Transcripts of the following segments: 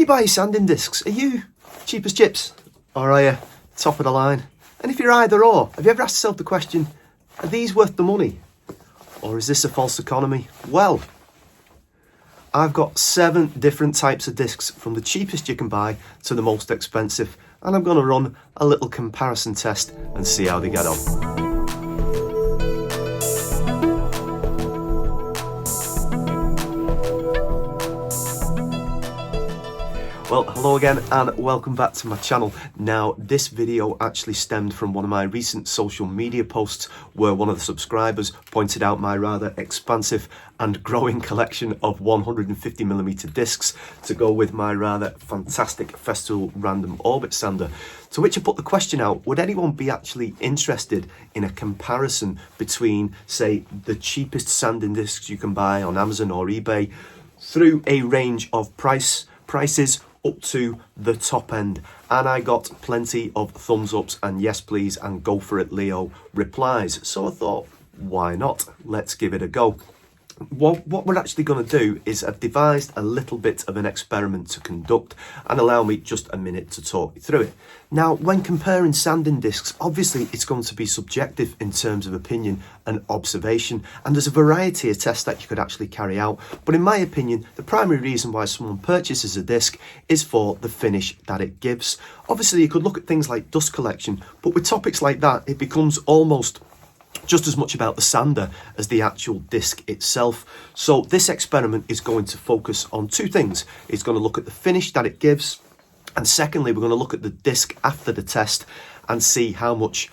you buy your sanding discs, are you cheap as chips or are you top of the line? And if you're either or, have you ever asked yourself the question, are these worth the money? Or is this a false economy? Well, I've got 7 different types of discs from the cheapest you can buy to the most expensive. And I'm going to run a little comparison test and see how they get on. Well, hello again and welcome back to my channel. Now, this video actually stemmed from one of my recent social media posts where one of the subscribers pointed out my rather expansive and growing collection of 150mm discs to go with my rather fantastic Festool random orbit sander. To which I put the question out, would anyone be actually interested in a comparison between, say, the cheapest sanding discs you can buy on Amazon or eBay through a range of prices up to the top end? And I got plenty of thumbs ups and yes please and go for it Leo replies. So I thought, why not? Let's give it a go. What we're actually going to do is I've devised a little bit of an experiment to conduct, and allow me just a minute to talk you through it. Now, when comparing sanding discs, obviously it's going to be subjective in terms of opinion and observation, and there's a variety of tests that you could actually carry out. But in my opinion, the primary reason why someone purchases a disc is for the finish that it gives. Obviously, you could look at things like dust collection, but with topics like that, it becomes almost just as much about the sander as the actual disc itself. So this experiment is going to focus on 2 things. It's going to look at the finish that it gives, and secondly, we're going to look at the disc after the test and see how much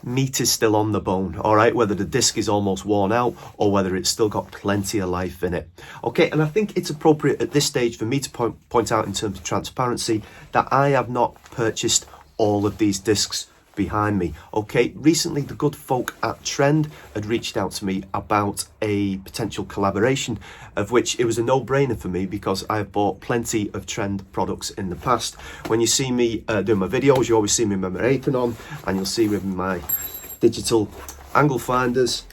meat is still on the bone, all right, whether the disc is almost worn out or whether it's still got plenty of life in it. Okay, and I think it's appropriate at this stage for me to point out in terms of transparency that I have not purchased all of these discs behind me. Okay, recently the good folk at Trend had reached out to me about a potential collaboration, of which it was a no-brainer for me because I've bought plenty of Trend products in the past. When you see me doing my videos, you always see me with my apron on, and you'll see with my digital angle finders,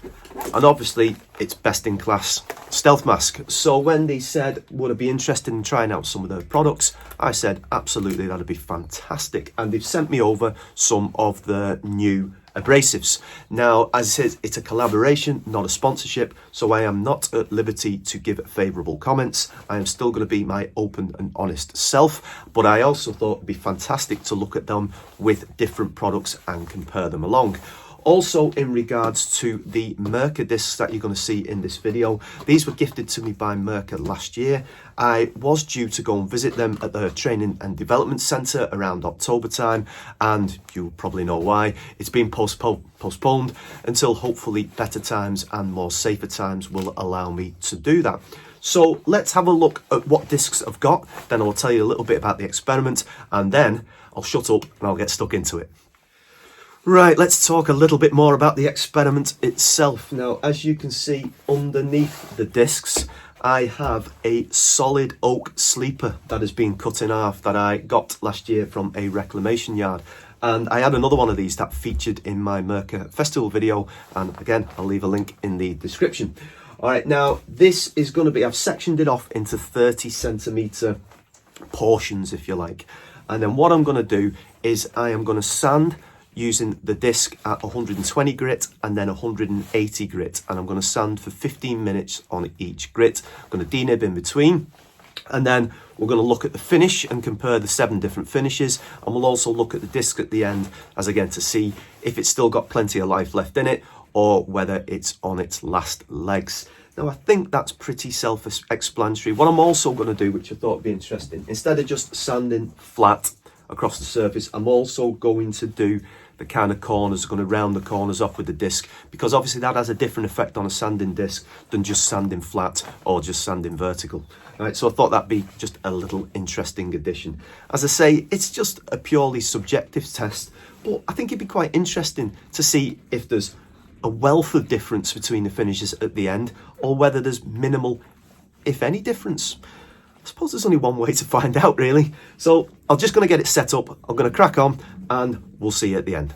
and obviously it's best in class stealth mask. So when they said, would I be interested in trying out some of their products, I said absolutely, that'd be fantastic. And they've sent me over some of the new abrasives. Now, as I said, it's a collaboration, not a sponsorship, so I am not at liberty to give favourable comments. I am still going to be my open and honest self, but I also thought it'd be fantastic to look at them with different products and compare them along. Also, in regards to the Mirka discs that you're going to see in this video, these were gifted to me by Mirka last year. I was due to go and visit them at the Training and Development Centre around October time, and you'll probably know why. It's been postponed until hopefully better times and more safer times will allow me to do that. So let's have a look at what discs I've got, then I'll tell you a little bit about the experiment, and then I'll shut up and I'll get stuck into it. Right, let's talk a little bit more about the experiment itself. Now, as you can see underneath the discs, I have a solid oak sleeper that has been cut in half that I got last year from a reclamation yard. And I had another one of these that featured in my Mirka Festool video, and again, I'll leave a link in the description. All right, now this is going to be, I've sectioned it off into 30cm portions, if you like. And then what I'm going to do is I am going to sand using the disc at 120 grit and then 180 grit, and I'm going to sand for 15 minutes on each grit. I'm going to denib in between, and then we're going to look at the finish and compare the 7 different finishes, and we'll also look at the disc at the end as again to see if it's still got plenty of life left in it or whether it's on its last legs. Now, I think that's pretty self-explanatory. What I'm also going to do, which I thought would be interesting, instead of just sanding flat across the surface, I'm also going to do the kind of corners, going to round the corners off with the disc, because obviously that has a different effect on a sanding disc than just sanding flat or just sanding vertical. All right, so I thought that'd be just a little interesting addition. As I say, it's just a purely subjective test, but I think it'd be quite interesting to see if there's a wealth of difference between the finishes at the end, or whether there's minimal, if any, difference. I suppose there's only one way to find out, really. So I'm just going to get it set up. I'm going to crack on and we'll see you at the end.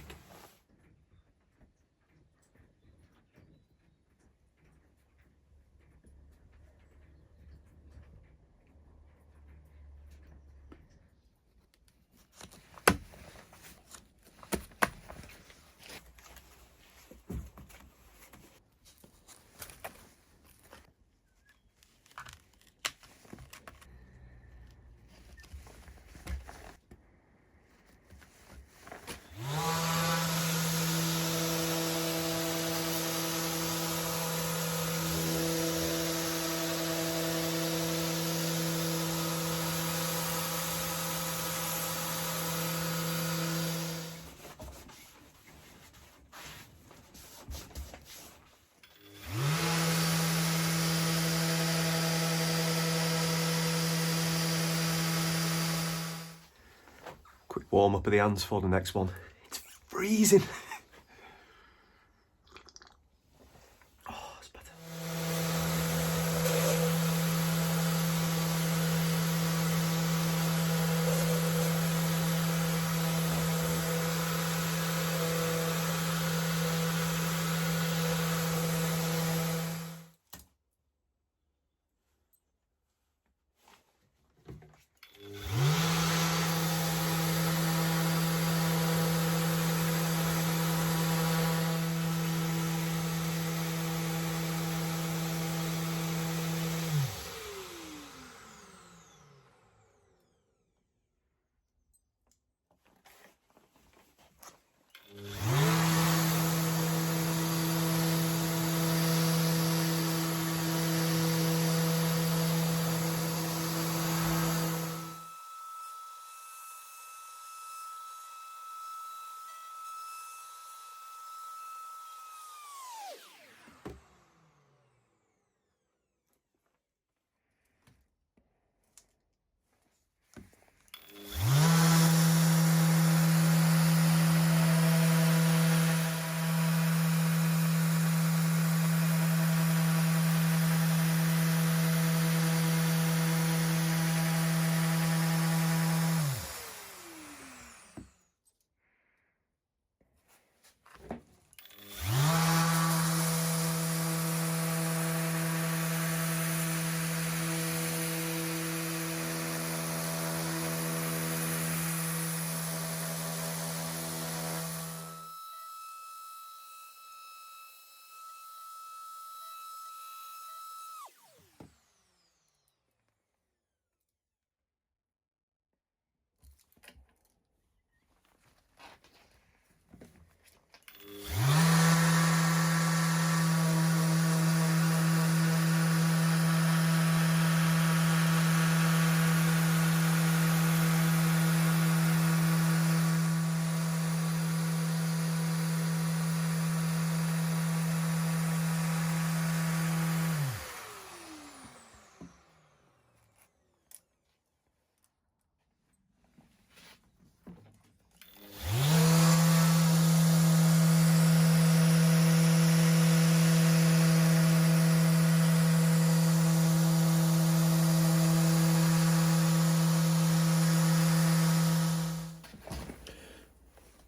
Quick warm up of the hands for the next one. It's freezing. Oh, it's better.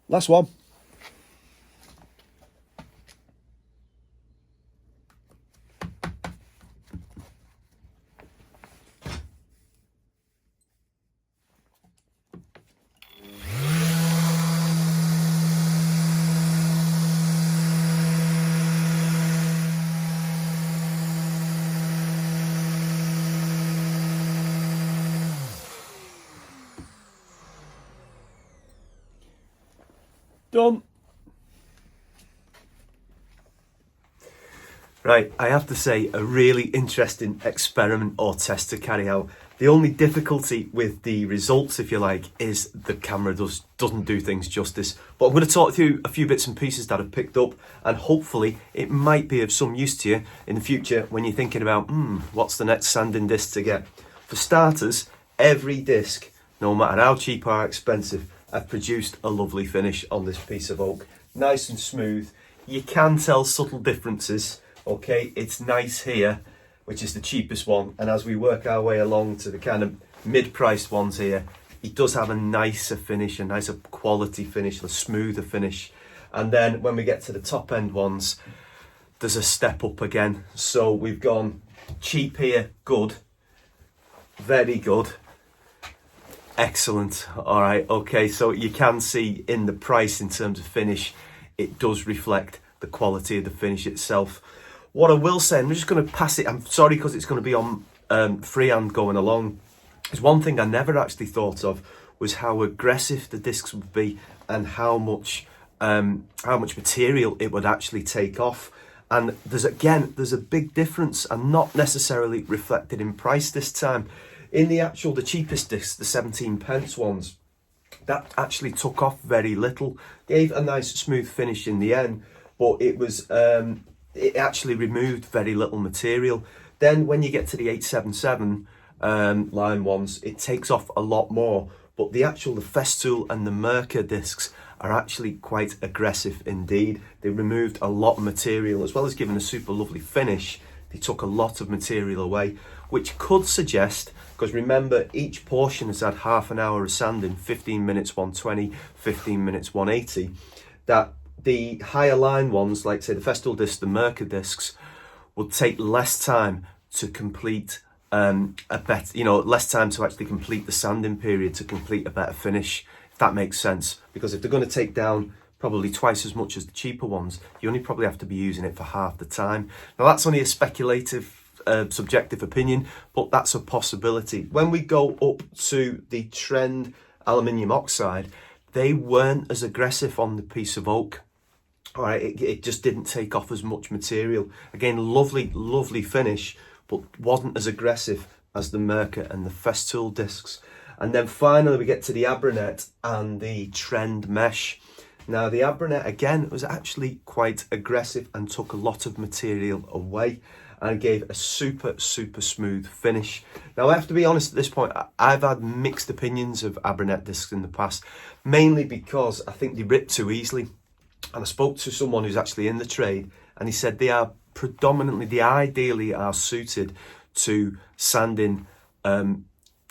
Last one. Done. Right, I have to say, a really interesting experiment or test to carry out. The only difficulty with the results, if you like, is the camera doesn't do things justice. But I'm going to talk through a few bits and pieces that I've picked up, and hopefully it might be of some use to you in the future when you're thinking about, what's the next sanding disc to get. For starters, every disc, no matter how cheap or expensive, I've produced a lovely finish on this piece of oak. Nice and smooth. You can tell subtle differences. Okay, it's nice here, which is the cheapest one, and as we work our way along to the kind of mid-priced ones here, it does have a nicer finish, a nicer quality finish, a smoother finish. And then when we get to the top end ones, there's a step up again. So we've gone cheap here, good, very good, excellent. All right, okay, so you can see in the price in terms of finish, it does reflect the quality of the finish itself. What I will say, I'm just going to pass it, I'm sorry because it's going to be on freehand going along, is one thing I never actually thought of was how aggressive the discs would be and how much material it would actually take off. And there's a big difference, and not necessarily reflected in price this time. In the cheapest discs, the 17p ones, that actually took off very little. Gave a nice smooth finish in the end, but it was it actually removed very little material. Then when you get to the 877 line ones, it takes off a lot more, but the Festool and the Mirka discs are actually quite aggressive indeed. They removed a lot of material, as well as giving a super lovely finish. They took a lot of material away, which could suggest, because remember, each portion has had half an hour of sanding, 15 minutes 120, 15 minutes 180, that the higher line ones, like say the Festool discs, the Mirka discs, would take less time to complete less time to actually complete the sanding period, to complete a better finish, if that makes sense. Because if they're going to take down probably twice as much as the cheaper ones, you only probably have to be using it for half the time. Now that's only a speculative, subjective opinion, but that's a possibility. When we go up to the Trend Aluminium Oxide, they weren't as aggressive on the piece of oak. All right, it just didn't take off as much material. Again, lovely finish, but wasn't as aggressive as the Mirka and the Festool discs. And then finally we get to the Abranet and the Trend Mesh. Now the Abranet, again, was actually quite aggressive and took a lot of material away and gave a super smooth finish. Now I have to be honest at this point, I've had mixed opinions of Abranet discs in the past, mainly because I think they rip too easily. And I spoke to someone who's actually in the trade, and he said they are predominantly, ideally are suited to sanding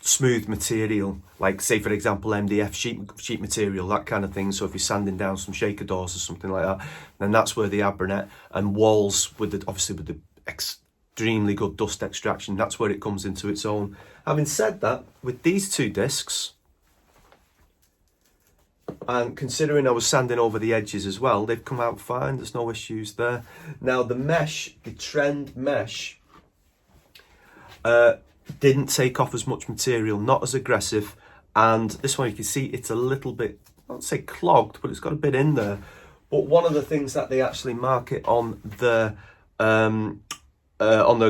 smooth material, like say for example MDF sheet material, that kind of thing. So if you're sanding down some shaker doors or something like that, then that's where the Abranet, and walls with the extremely good dust extraction, that's where it comes into its own. Having said that, with these two discs, and considering I was sanding over the edges as well, they've come out fine. There's no issues there. Now the mesh, the Trend Mesh, didn't take off as much material, not as aggressive. And this one you can see it's a little bit, I won't say clogged, but it's got a bit in there. But one of the things that they actually market on their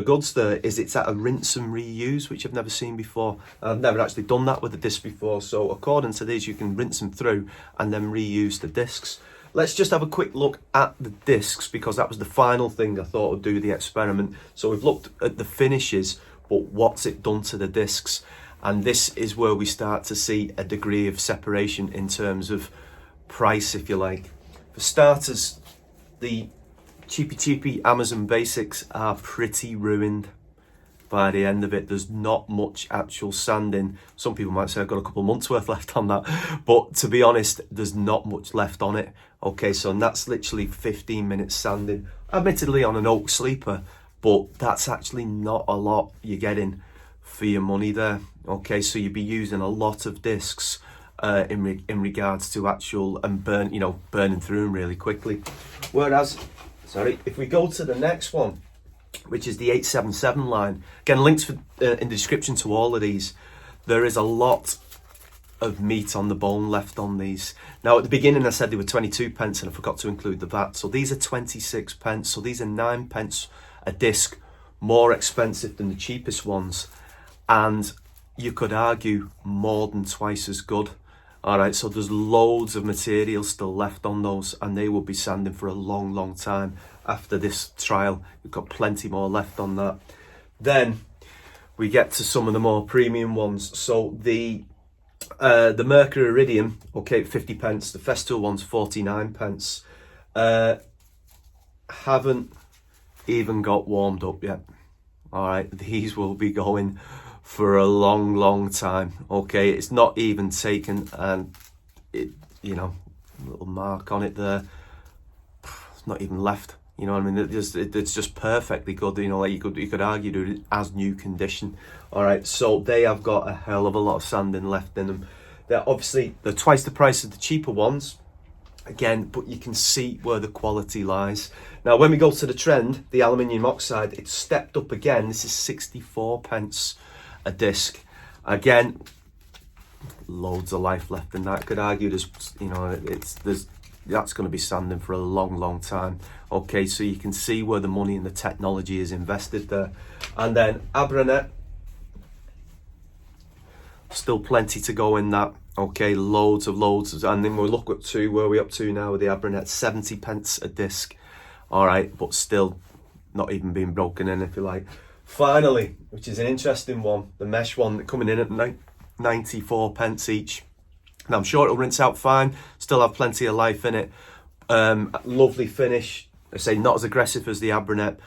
goods there is it's at a rinse and reuse, which I've never seen before. I've never actually done that with the disc before. So according to these, you can rinse them through and then reuse the discs. Let's just have a quick look at the discs, because that was the final thing I thought would do the experiment. So we've looked at the finishes, but what's it done to the discs? And this is where we start to see a degree of separation in terms of price, if you like. For starters, the cheapy Amazon basics are pretty ruined by the end of it. There's not much actual sanding. Some people might say I've got a couple of months worth left on that, but to be honest, there's not much left on it. Okay, so that's literally 15 minutes sanding, admittedly on an oak sleeper, but that's actually not a lot you're getting for your money there. Okay, so you'd be using a lot of discs in regards to actual and burning through them really quickly. Whereas, if we go to the next one, which is the 877 line, again, links in the description to all of these. There is a lot of meat on the bone left on these. Now, at the beginning, I said they were 22 pence, and I forgot to include the VAT. So these are 26 pence. So these are 9 pence a disc more expensive than the cheapest ones. And you could argue more than twice as good. All right, so there's loads of material still left on those, and they will be sanding for a long time after this trial. We've got plenty more left on that. Then we get to some of the more premium ones. So the Mirka Iridium, okay, 50 pence. The Festool one's 49 pence. Haven't even got warmed up yet. All right, these will be going for a long time. Okay, it's not even taken, and it, little mark on it there, it's not even left. You know what I mean? It's just perfectly good. Like you could argue it as new condition. All right, so they have got a hell of a lot of sanding left in them. They're twice the price of the cheaper ones, again, but you can see where the quality lies. Now, when we go to the Trend, the Aluminium Oxide, it's stepped up again. This is 64 pence a disc. Again, loads of life left in that. Could argue that's going to be sanding for a long time. Okay, so you can see where the money and the technology is invested there. And then Abranet, still plenty to go in that. Okay, loads. And then we'll look at where we're up to now with the Abranet, 70 pence a disc. All right, but still not even being broken in, if you like. Finally, which is an interesting one, the mesh one coming in at 94 pence each. Now I'm sure it'll rinse out fine, still have plenty of life in it. Lovely finish. I say not as aggressive as the Abranet.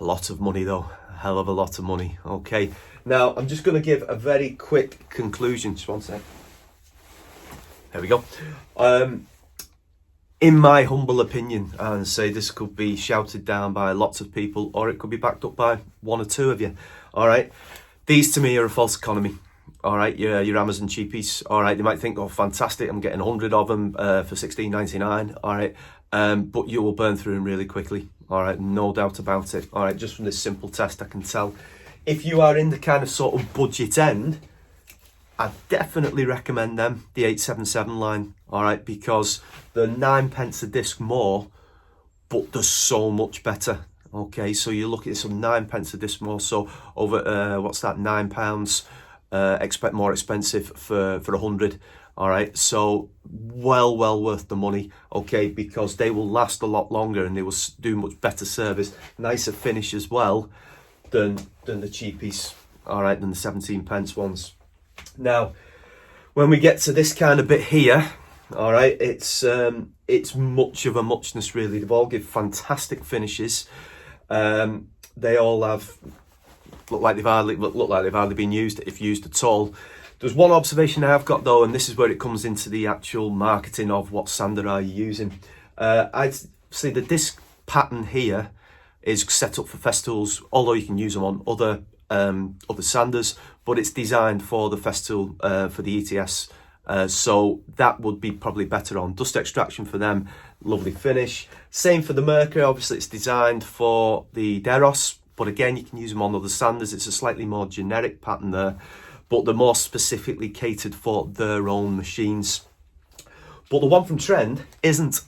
A lot of money though, a hell of a lot of money. Okay, now I'm just going to give a very quick conclusion. Just one sec. There we go. In my humble opinion, and say this could be shouted down by lots of people, or it could be backed up by one or two of you. All right, these to me are a false economy. All right, your Amazon cheapies. All right, they might think, oh, fantastic, I'm getting 100 of them for $16.99. All right, but you will burn through them really quickly. All right, no doubt about it. All right, just from this simple test, I can tell. If you are in the kind of sort of budget end, I definitely recommend them, the 877 line. All right, because they're 9 pence a disc more, but they're so much better. Okay, so you look at some 9 pence a disc more, so over what's that, £9. Expect more expensive for 100. All right, so well worth the money. Okay, because they will last a lot longer and they will do much better service, nicer finish as well than the cheapies. All right, than the 17 pence ones. Now when we get to this kind of bit here, all right, it's much of a muchness really. They've all give fantastic finishes. They all have look like they've hardly been used, if used at all. There's one observation I have got though, and this is where it comes into the actual marketing of what sander are you using. I'd say the disc pattern here is set up for Festools, although you can use them on other sanders, but it's designed for the Festool, for the ETS. So that would be probably better on dust extraction for them. Lovely finish. Same for the Mirka. Obviously it's designed for the Deros, but again you can use them on other sanders. It's a slightly more generic pattern there, but they're more specifically catered for their own machines. But the one from Trend isn't.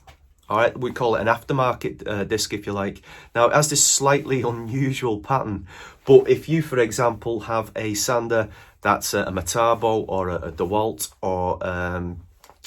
All right, we call it an aftermarket disc, if you like. Now it has this slightly unusual pattern, but if you, for example, have a sander that's a Metabo or a DeWalt or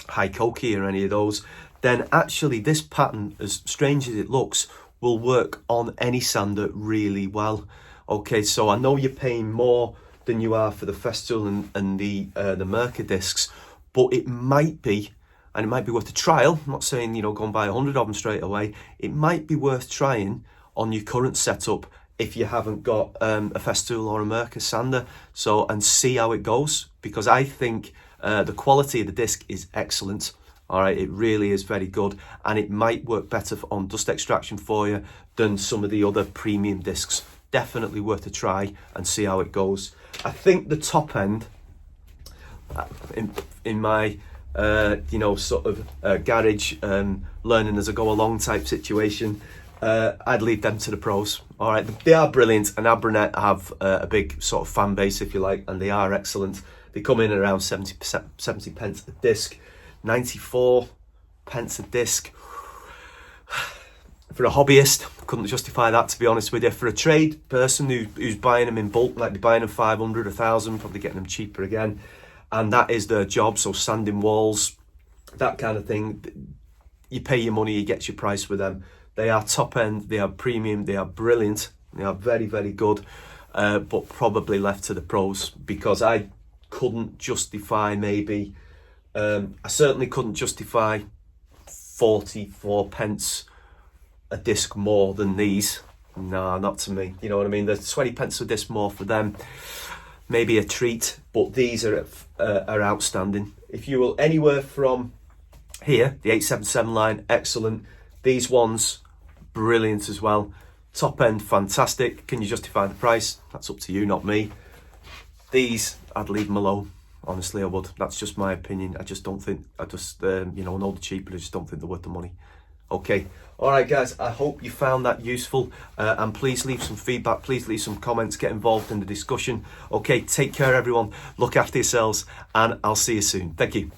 Hikoki or any of those, then actually this pattern, as strange as it looks, will work on any sander really well. Okay, so I know you're paying more than you are for the Festool and the Mirka discs, but it might be, and it might be worth a trial. I'm not saying, go and buy 100 of them straight away. It might be worth trying on your current setup if you haven't got a Festool or a Mirka sander, so, and see how it goes, because I think the quality of the disc is excellent. All right, it really is very good, and it might work better on dust extraction for you than some of the other premium discs. Definitely worth a try and see how it goes. I think the top end, in my sort of garage learning as I go along type situation, I'd leave them to the pros. All right, they are brilliant, and Abranet have a big sort of fan base, if you like, and they are excellent. They come in around 70 pence a disc, 94 pence a disc. For a hobbyist, couldn't justify that, to be honest with you. For a trade person who's buying them in bulk, like they're buying them 500, 1,000, probably getting them cheaper again, and that is their job, so sanding walls, that kind of thing, you pay your money, you get your price with them. They are top end, they are premium, they are brilliant, they are very good, but probably left to the pros, because I couldn't justify maybe, I certainly couldn't justify 44 pence a disc more than these. No, not to me. You know what I mean? There's 20 pence a disc more for them, maybe a treat, but these are outstanding. If you will, anywhere from here, the 877 line, excellent. These ones, brilliant as well. Top end, fantastic. Can you justify the price? That's up to you, not me. These, I'd leave them alone. Honestly, I would. That's just my opinion. I just don't think, I know they're cheap, but I just don't think they're worth the money. Okay. All right, guys, I hope you found that useful, and please leave some feedback, please leave some comments, get involved in the discussion. Okay, take care, everyone. Look after yourselves, and I'll see you soon. Thank you.